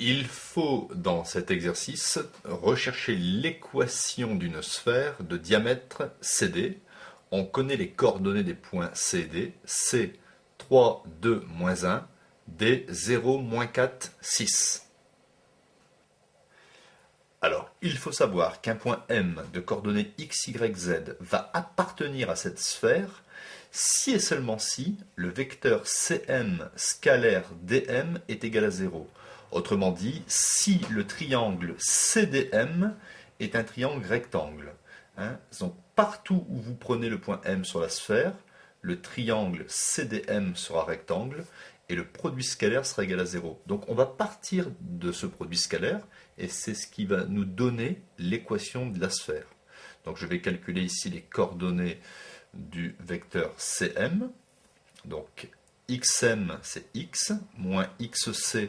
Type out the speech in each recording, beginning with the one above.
Il faut, dans cet exercice, rechercher l'équation d'une sphère de diamètre CD. On connaît les coordonnées des points C et D. C, 3, 2, moins 1. D, 0, moins 4, 6. Alors, il faut savoir qu'un point M de coordonnées x, y, z va appartenir à cette sphère si et seulement si le vecteur Cm scalaire Dm est égal à 0. Autrement dit, si le triangle CDM est un triangle rectangle. Donc, partout où vous prenez le point M sur la sphère, le triangle CDM sera rectangle et le produit scalaire sera égal à 0. Donc on va partir de ce produit scalaire et c'est ce qui va nous donner l'équation de la sphère. Donc je vais calculer ici les coordonnées du vecteur Cm. Donc xm c'est x, moins xc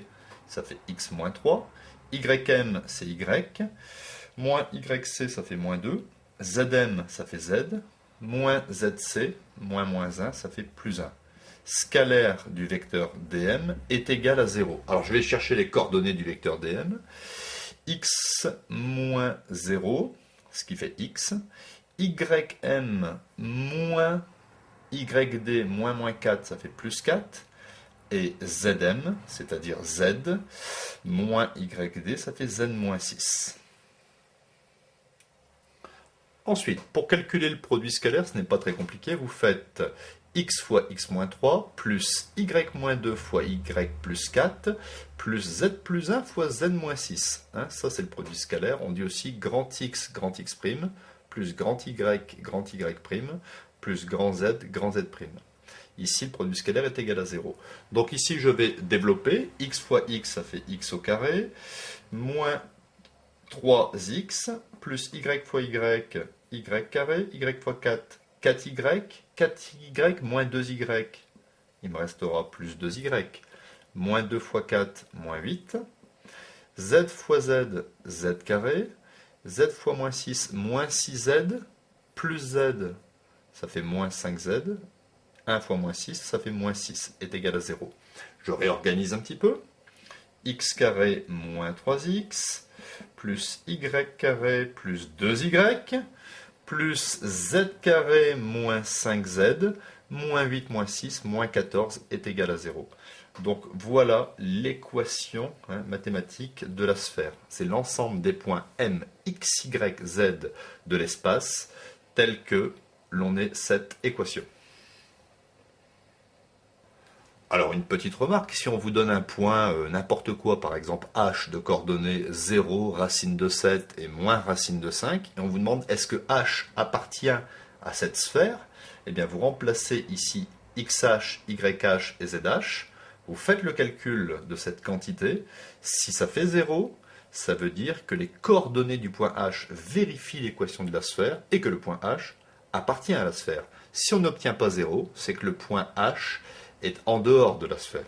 ça fait x moins 3, ym c'est y, moins yc ça fait moins 2, zm ça fait z, moins zc, moins 1 ça fait plus 1. Scalaire du vecteur dm est égal à 0. Alors je vais chercher les coordonnées du vecteur dm. X moins 0, ce qui fait x. Ym moins yd moins 4, ça fait plus 4. Et zm, c'est-à-dire z, moins yd, ça fait z moins 6. Ensuite, pour calculer le produit scalaire, ce n'est pas très compliqué. Vous faites x fois x moins 3, plus y moins 2 fois y plus 4, plus z plus 1 fois z moins 6. Ça, c'est le produit scalaire. On dit aussi grand x prime, plus grand y prime, plus grand z prime. Ici, le produit scalaire est égal à 0. Donc ici, je vais développer. X fois x, ça fait x au carré, moins 3x, plus y fois y carré, y fois 4, 4y moins 2y. Il me restera plus 2y. Moins 2 fois 4, moins 8. Z fois z, z carré. Z fois moins 6, moins 6z. Plus z, ça fait moins 5z. 1 fois moins 6, ça fait moins 6, est égal à 0. Je réorganise un petit peu. X carré moins 3x, plus y carré plus 2y, plus z carré moins 5z, moins 8 moins 6, moins 14 est égal à 0. Donc voilà l'équation mathématique de la sphère. C'est l'ensemble des points M, X, Y, Z de l'espace, tel que l'on ait cette équation. Alors une petite remarque, si on vous donne un point n'importe quoi, par exemple h de coordonnées 0, racine de 7 et moins racine de 5, et on vous demande est-ce que h appartient à cette sphère, eh bien vous remplacez ici xh, yh et zh, vous faites le calcul de cette quantité, si ça fait 0, ça veut dire que les coordonnées du point h vérifient l'équation de la sphère et que le point h appartient à la sphère. Si on n'obtient pas 0, c'est que le point h est en dehors de la sphère.